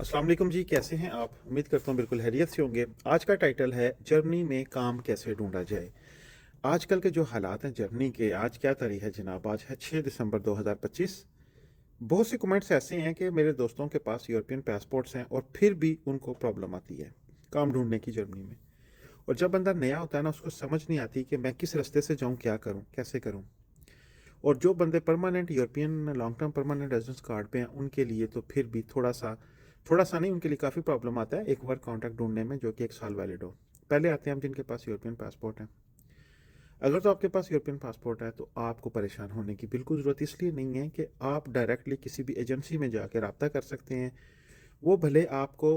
अस्सलाम वालेकुम जी, कैसे हैं आप? उम्मीद करता हूँ बिल्कुल खैरियत से होंगे। आज का टाइटल है जर्मनी में काम कैसे ढूंढा जाए। आजकल के जो हालात हैं जर्मनी के, आज क्या तारीख है जनाब? आज है 6 दिसंबर 2025। बहुत से कमेंट्स ऐसे हैं कि मेरे दोस्तों के पास यूरोपियन पासपोर्ट्स हैं और फिर भी उनको प्रॉब्लम आती है काम ढूंढने की जर्मनी में। और जब बंदा नया होता है ना, उसको समझ नहीं आती कि मैं किस रास्ते से जाऊँ, क्या करूँ, कैसे करूँ। और जो बंदे permanent European long term permanent residence card पे हैं, उनके लिए तो फिर भी थोड़ा सा नहीं, उनके लिए काफ़ी प्रॉब्लम आता है एक वर्क कॉन्ट्रैक्ट ढूंढने में जो कि 1 साल वैलिड हो। पहले आते हैं हम जिनके पास यूरोपियन पासपोर्ट है। अगर तो आपके पास यूरोपियन पासपोर्ट है तो आपको परेशान होने की बिल्कुल ज़रूरत इसलिए नहीं है कि आप डायरेक्टली किसी भी एजेंसी में जाकर रब्ता कर सकते हैं। वो भले आपको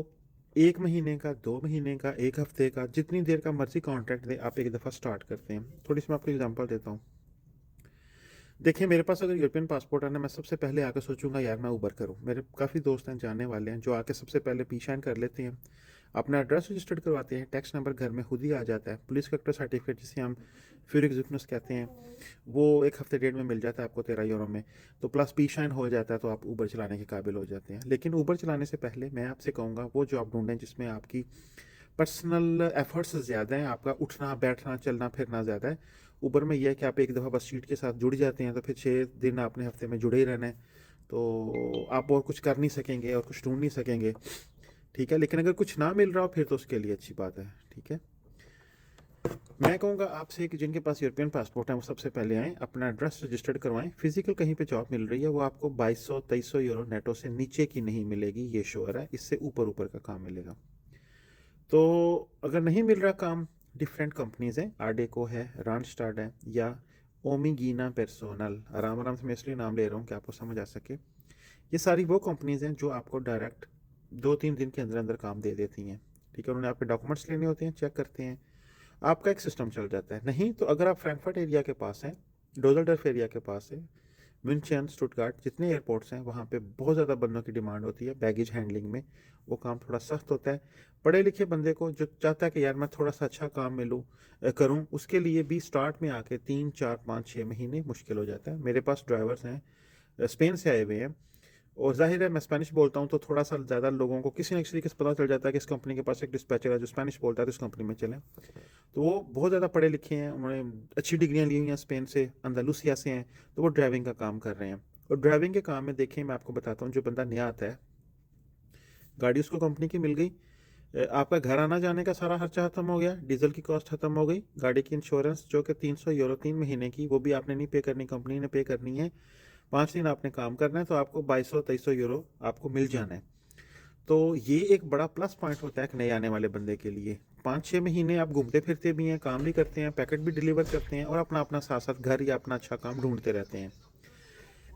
1 महीने का, 2 महीने का, 1 हफ्ते का, जितनी देर का मर्जी कॉन्ट्रैक्ट दे, आप एक दफ़ा स्टार्ट करते हैं। थोड़ी सी मैं आपको एग्जांपल देता हूँ। देखिए, मेरे पास अगर यूरोपियन पासपोर्ट है ना, मैं सबसे पहले आकर सोचूंगा यार मैं उबर करूँ। मेरे काफ़ी दोस्त हैं, जानने वाले हैं, जो आके सबसे पहले पी शाइन कर लेते हैं, अपना एड्रेस रजिस्टर्ड करवाते हैं, टैक्स नंबर घर में खुद ही आ जाता है, पुलिस कलेक्टर सर्टिफिकेट जिसे हम फ्यूर एग्जिक्यूटिव कहते हैं, वो 1 हफ्ते 1.5 में मिल जाता है आपको 13 यूरो में। तो प्लस पी शाइन हो जाता है, तो आप उबर चलाने के काबिल हो जाते हैं। लेकिन उबर चलाने से पहले मैं आपसे कहूँगा वो जॉब ढूंढें जिसमें आपकी पर्सनल एफर्ट्स ज़्यादा हैं, आपका उठना बैठना चलना फिरना ज़्यादा है। ऊबर में यह है कि आप एक दफ़ा बस सीट के साथ जुड़ जाते हैं तो फिर 6 दिन आपने हफ्ते में जुड़े ही रहना है। तो आप और कुछ कर नहीं सकेंगे और कुछ ढूंढ नहीं सकेंगे। ठीक है, लेकिन अगर कुछ ना मिल रहा हो फिर तो उसके लिए अच्छी बात है। ठीक है, मैं कहूँगा आपसे कि जिनके पास यूरोपियन पासपोर्ट है वो सबसे पहले आएँ, अपना एड्रेस रजिस्टर्ड करवाएं। फिजिकल कहीं पे जॉब मिल रही है वो आपको 2200-2300 यूरो नेटो से नीचे की नहीं मिलेगी, ये श्योर है। इससे ऊपर ऊपर का काम मिलेगा। तो अगर नहीं मिल रहा काम, डिफरेंट कंपनीज हैं, आर्डेको है, रानस्टाड है, या ओमिगीना पर्सोनल। आराम आराम से मैं इसलिए नाम ले रहा हूँ कि आपको समझ आ सके। ये सारी वो कंपनीज हैं जो आपको डायरेक्ट 2-3 दिन के अंदर अंदर काम दे देती हैं। ठीक है, उन्होंने आपके डॉक्यूमेंट्स लेने होते हैं, चेक करते हैं, आपका एक सिस्टम चल जाता है। नहीं तो अगर आप फ्रैंकफर्ट एरिया के पास हैं, डोजल्डर्फ एरिया के पास है, म्यूनचेन, स्टुटगार्ट, जितने एयरपोर्ट्स हैं वहाँ पे बहुत ज़्यादा बंदों की डिमांड होती है बैगेज हैंडलिंग में। वो काम थोड़ा सख्त होता है। पढ़े लिखे बंदे को जो चाहता है कि यार मैं थोड़ा सा अच्छा काम मिलूँ करूँ, उसके लिए भी स्टार्ट में आके 3-4-5-6 महीने मुश्किल हो जाता है। मेरे पास ड्राइवर्स हैं स्पेन से आए हुए हैं, और जाहिर है मैं स्पेनिश बोलता हूँ तो थोड़ा सा ज़्यादा लोगों को किसी न किसी तरीके से पता चल जाता है कि इस कंपनी के पास एक डिस्पैचर है जो स्पेनिश बोलता है, तो इस कंपनी में चलें। तो वो बहुत ज़्यादा पढ़े लिखे हैं, उन्होंने अच्छी डिग्रियां ली हुई हैं, स्पेन से, अंदालुसिया से हैं, तो वो ड्राइविंग का काम कर रहे हैं। और ड्राइविंग के काम में देखें, मैं आपको बताता हूँ, जो बंदा नया आता है, गाड़ी उसको कंपनी की मिल गई, आपका घर आना जाने का सारा खर्चा खत्म हो गया, डीजल की कॉस्ट खत्म हो गई, गाड़ी की इंश्योरेंस जो कि 300 यूरो 3 महीने की, वो भी आपने नहीं पे करनी, कंपनी ने पे करनी है। 5 दिन आपने काम करना है तो आपको 2200-2300 यूरो आपको मिल जाना है। तो ये एक बड़ा प्लस पॉइंट होता है एक नए आने वाले बंदे के लिए। 5-6 महीने आप घूमते फिरते भी हैं, काम भी करते हैं, पैकेट भी डिलीवर करते हैं, और अपना अपना साथ साथ घर या अपना अच्छा काम ढूंढते रहते हैं।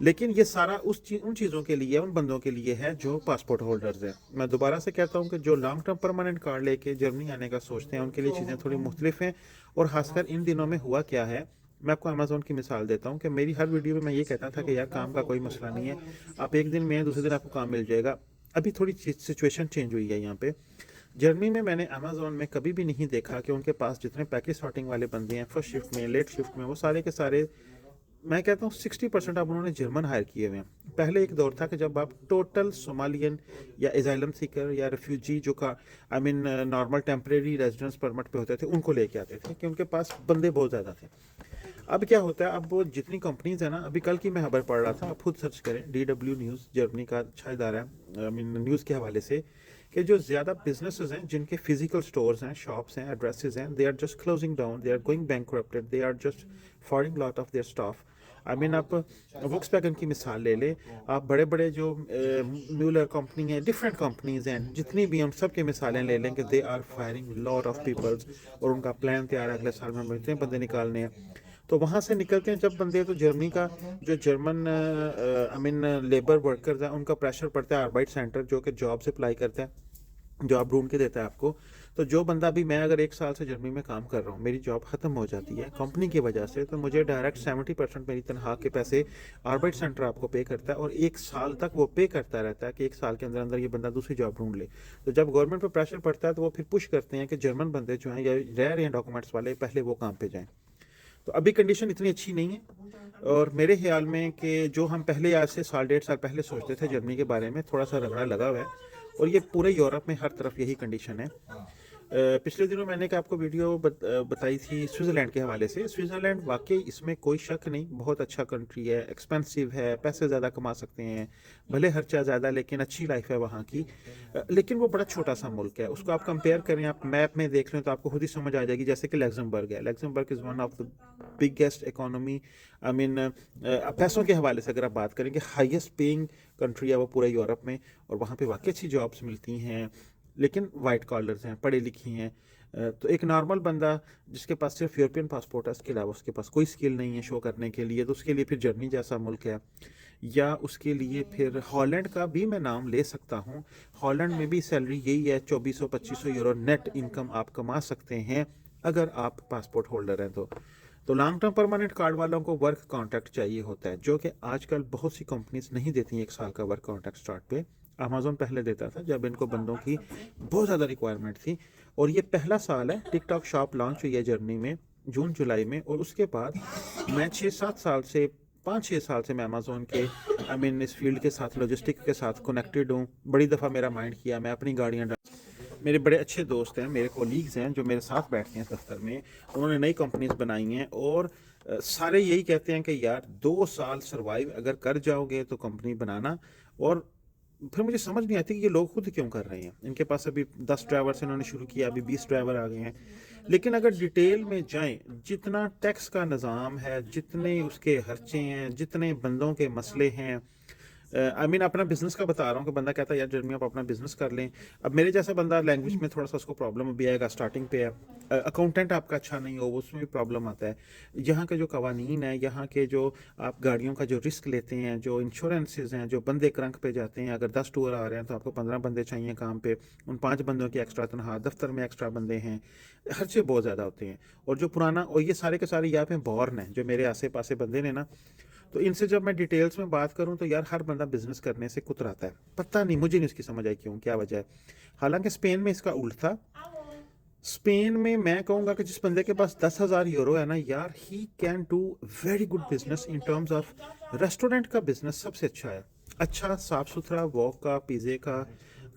लेकिन ये सारा उन चीज़ों के लिए, उन बंदों के लिए है जो पासपोर्ट होल्डर्स हैं। मैं दोबारा से कहता हूँ कि जो लॉन्ग टर्म परमानेंट कार्ड लेके जर्मनी आने का सोचते हैं उनके लिए चीज़ें थोड़ी मुख्तलिफ हैं। और खासकर इन दिनों में हुआ क्या है, मैं आपको अमेजोन की मिसाल देता हूँ कि मेरी हर वीडियो में मैं ये कहता था कि यार काम का कोई मसला नहीं है, आप एक दिन में दूसरे दिन आपको काम मिल जाएगा। अभी थोड़ी सिचुएशन चेंज हुई है यहाँ पे जर्मनी में। मैंने अमेजोन में कभी भी नहीं देखा कि उनके पास जितने पैकेज सॉर्टिंग वाले बंदे हैं फर्स्ट शिफ्ट में, लेट शिफ्ट में, वो सारे के सारे, मैं कहता हूँ 60% अब उन्होंने जर्मन हायर किए हुए हैं। पहले एक दौर था कि जब आप टोटल सोमालियन या एजाइलम सीकर या रेफ्यूजी जो का I mean normal temporary residence permit पे होते थे, उनको लेके आते थे कि उनके पास बंदे बहुत ज़्यादा थे। अब क्या होता है, अब वो जितनी कंपनीज है ना, अभी कल की मैं खबर पढ़ रहा था, आप खुद सर्च करें, DW न्यूज़ जर्मनी का अच्छा इदारा है, आई मीन न्यूज़ के हवाले से, कि जो ज़्यादा बिजनेसेस हैं जिनके फिजिकल स्टोर्स हैं, शॉप्स हैं, एड्रेसेस हैं, they are just closing down, they are going bankrupted, they are just firing lot of their staff. I mean आप वोक्सवैगन की मिसाल ले लें, आप बड़े बड़े जो म्यूलर कंपनी है, डिफरेंट कंपनीज हैं जितनी भी, हम सब की मिसालें ले लें कि they are firing lot of peoples, और उनका प्लान तैयार है अगले साल में इतने बंदे निकालने हैं। तो वहाँ से निकलते हैं जब बंदे, तो जर्मनी का जो German I mean labour workers हैं उनका प्रेशर पड़ता है आर्बाइट सेंटर जो कि जॉब से अप्लाई करता है, जॉब ढूंढ के देता है आपको। तो जो बंदा, भी मैं अगर 1 साल से जर्मनी में काम कर रहा हूँ, मेरी जॉब खत्म हो जाती है कंपनी की वजह से, तो मुझे डायरेक्ट 70% मेरी तनख्वाह के पैसे आर्बाइट सेंटर आपको पे करता है, और 1 साल तक वो पे करता रहता है कि 1 साल के अंदर अंदर ये बंदा दूसरी जॉब ढूंढ ले। तो जब गवर्नमेंट पर प्रेशर पड़ता है तो वो फिर पुश करते हैं कि जर्मन बंदे जो हैं या रह रहे हैं डॉक्यूमेंट्स वाले, पहले वो काम पे जाएं। तो अभी कंडीशन इतनी अच्छी नहीं है, और मेरे ख्याल में कि जो हम पहले, आज से साल 1.5 साल पहले सोचते थे जर्मनी के बारे में, थोड़ा सा रगड़ा लगा हुआ है। और ये पूरे यूरोप में हर तरफ यही कंडीशन है। पिछले दिनों मैंने एक आपको वीडियो बताई थी स्विट्ज़रलैंड के हवाले से। स्विट्ज़रलैंड वाकई इसमें कोई शक नहीं बहुत अच्छा कंट्री है, एक्सपेंसिव है, पैसे ज़्यादा कमा सकते हैं, भले खर्चा ज़्यादा लेकिन अच्छी लाइफ है वहाँ की। लेकिन वो बड़ा छोटा सा मुल्क है। उसको आप कंपेयर करें, आप मैप में देख लें तो आपको खुद ही समझ आ जाएगी। जैसे कि लग्जमबर्ग है, Luxembourg is one of the biggest economy, I mean पैसों के हवाले से अगर आप बात करें कि हाईएस्ट पेइंग कंट्री है वो पूरे यूरोप में, और वहाँ पे वाकई अच्छी जॉब्स मिलती हैं, लेकिन वाइट कॉलर्स हैं, पढ़े लिखी हैं। तो एक नॉर्मल बंदा जिसके पास सिर्फ यूरोपियन पासपोर्ट है, उसके अलावा उसके पास कोई स्किल नहीं है शो करने के लिए, तो उसके लिए फिर जर्मनी जैसा मुल्क है, या उसके लिए फिर हॉलैंड का भी मैं नाम ले सकता हूँ। हॉलैंड में भी सैलरी यही है, 2400-2500 यूरो नेट इनकम आप कमा सकते हैं अगर आप पासपोर्ट होल्डर हैं तो लॉन्ग टर्म परमानेंट कार्ड वालों को वर्क कॉन्ट्रैक्ट चाहिए होता है, जो कि आजकल बहुत सी कंपनीज नहीं देती 1 साल का वर्क कॉन्ट्रैक्ट स्टार्ट पे। अमेजोन पहले देता था जब इनको बंदों की बहुत ज़्यादा रिक्वायरमेंट थी, और ये पहला साल है टिकटॉक शॉप लॉन्च हुई है जर्मनी में जून जुलाई में, और उसके बाद मैं 6-7 साल से 5-6 साल से मैं अमेजोन के आई मीन इस फील्ड के साथ लॉजिस्टिक के साथ कनेक्टेड हूँ। बड़ी दफ़ा मेरा माइंड किया, मैं अपनी गाड़ियाँ, मेरे बड़े अच्छे दोस्त हैं, मेरे कोलीग्स हैं जो मेरे साथ बैठते हैं दफ्तर में, उन्होंने नई कंपनीज बनाई हैं, और सारे यही कहते हैं कि यार 2 साल सरवाइव अगर कर जाओगे तो कंपनी बनाना। और फिर मुझे समझ नहीं आती कि ये लोग खुद क्यों कर रहे हैं। इनके पास अभी 10 ड्राइवर से इन्होंने शुरू किया, अभी 20 ड्राइवर आ गए हैं। लेकिन अगर डिटेल में जाएं, जितना टैक्स का निज़ाम है, जितने उसके खर्चे हैं, जितने बंदों के मसले हैं, आई मीन अपना बिजनेस का बता रहा हूँ कि बंदा कहता है यार जर्मनी आप अपना बिजनेस कर लें। अब मेरे जैसा बंदा लैंग्वेज में थोड़ा सा उसको प्रॉब्लम भी आएगा, स्टार्टिंग पे है, अकाउंटेंट आपका अच्छा नहीं हो उसमें भी प्रॉब्लम आता है। यहाँ के जो कवानीन है, यहाँ के जो आप गाड़ियों का जो रिस्क लेते हैं, जो इंश्योरेंसेज हैं, जो बंदे क्रंक पे जाते हैं, अगर 10 टूर आ रहे हैं तो आपको 15 बंदे चाहिए काम पे, उन 5 बंदों की एक्स्ट्रा तनख्वाह, दफ्तर में एक्स्ट्रा बंदे हैं, खर्चे बहुत ज़्यादा होते हैं। और जो पुराना, और ये सारे के सारे यहाँ पे बॉर्न हैं जो मेरे आसे पासे बंदे ने ना, तो इनसे जब मैं डिटेल्स में बात करूं तो यार हर बंदा बिजनेस करने से कुतराता है। पता नहीं, मुझे नहीं इसकी समझ आई क्यों, क्या वजह है। हालांकि स्पेन में इसका उल्ट था। स्पेन में मैं कहूँगा कि जिस बंदे के पास 10,000 यूरो है ना यार, he can do very good business in terms of restaurant का बिजनेस सबसे अच्छा है। अच्छा साफ सुथरा, वॉक का, पिज़्ज़े का,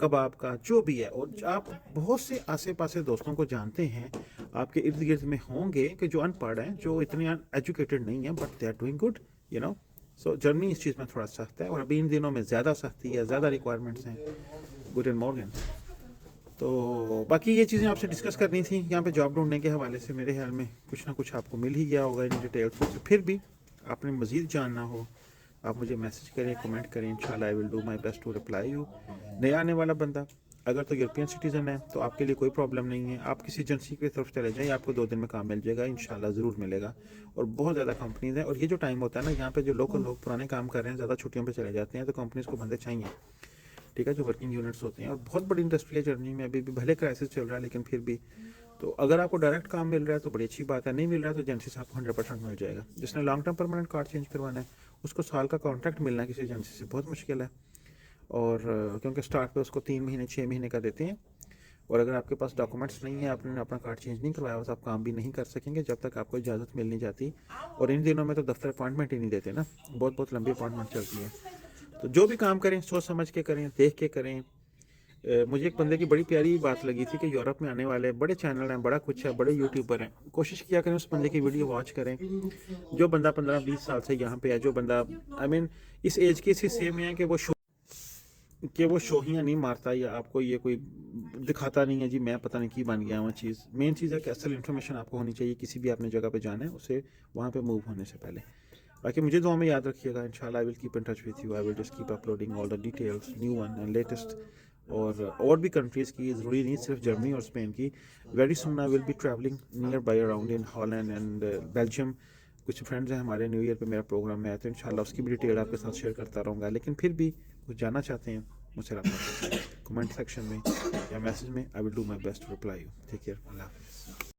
कबाब का, जो भी है। और आप बहुत से आसे पासे दोस्तों को जानते हैं, आपके इर्द गिर्द में होंगे कि जो अनपढ़ हैं, जो इतने एजुकेटेड नहीं है, but they are doing good, you know. So Germany इस चीज़ में थोड़ा सख्त है, और अभी इन दिनों में ज़्यादा सख्ती है, ज़्यादा रिक्वायरमेंट्स हैं। Good and Morgan. तो बाकी ये चीज़ें आपसे डिस्कस करनी थी यहाँ पे जॉब ढूंढने के हवाले से। मेरे ख्याल में कुछ ना कुछ आपको मिल ही गया होगा इन डिटेल्स से। फिर भी आपने मज़ीद जानना हो, आप मुझे मैसेज करें, कमेंट करें, इंशाल्लाह I will do my best to reply you. नया आने वाला बंदा अगर तो यूरोपियन सिटीज़न है तो आपके लिए कोई प्रॉब्लम नहीं है, आप किसी एजेंसी की तरफ चले जाएँ, आपको 2 दिन में काम मिल जाएगा, इंशाल्लाह ज़रूर मिलेगा। और बहुत ज़्यादा कंपनीज़ हैं, और ये जो टाइम होता है ना, यहाँ पे जो लोकल लोग पुराने काम कर रहे हैं ज़्यादा छुट्टियों पे चले जाते हैं, तो कंपनीज़ को बंदे चाहिए, ठीक है, जो वर्किंग यूनिट्स होते हैं। और बहुत बड़ी इंडस्ट्री है जर्मनी में, अभी भी भले क्राइसिस चल रहा है लेकिन फिर भी। तो अगर आपको डायरेक्ट काम मिल रहा है तो बड़ी अच्छी बात है, नहीं मिल रहा है तो एजेंसी से आपको 100% मिल जाएगा। जिसने long term permanent card change करवाना है उसको साल का कॉन्ट्रैक्ट मिलना किसी एजेंसी से बहुत मुश्किल है। और क्योंकि स्टार्ट पे उसको 3 महीने 6 महीने का देते हैं, और अगर आपके पास डॉक्यूमेंट्स नहीं है, आपने अपना कार्ड चेंज नहीं करवाया, तो आप काम भी नहीं कर सकेंगे जब तक आपको इजाज़त मिल नहीं जाती। और इन दिनों में तो दफ्तर अपॉइंटमेंट ही नहीं देते ना, बहुत बहुत लंबी अपॉइंटमेंट चलती है। तो जो भी काम करें सोच समझ के करें, देख के करें। मुझे एक बंदे की बड़ी प्यारी बात लगी थी कि यूरोप में आने वाले बड़े चैनल हैं, बड़ा कुछ है, बड़े यूट्यूबर हैं, कोशिश किया करें उस बंदे की वीडियो वॉच करें जो बंदा 15-20 साल से यहाँ पे है, जो बंदा आई मीन इस एज के इस हिस्से में है कि वो शोहियाँ नहीं मारता, या आपको ये कोई दिखाता नहीं है जी मैं पता नहीं की बन गया वो चीज़। मेन चीज़ है कि असल इन्फॉर्मेशन आपको होनी चाहिए, किसी भी आपने जगह पे जाना है उसे वहाँ पे मूव होने से पहले। बाकी मुझे दुआ में याद रखिएगा, इंशाल्लाह I will keep in touch with you, I will just keep uploading all the details, new one and latest. और भी कंट्रीज़ की, ज़रूरी नहीं सिर्फ जर्मनी और स्पेन की। Very soon I will be travelling near by around in Holland and Belgium. कुछ friends हैं हमारे, न्यू ईयर पे मेरा प्रोग्राम है, तो इंशाल्लाह उसकी भी डिटेल आपके साथ शेयर करता रहूँगा। लेकिन फिर भी कुछ जानना चाहते हैं मुझसे रब्ता कमेंट सेक्शन में या मैसेज में, I will do my best to reply you. Take care, Allah हाफ़िज़।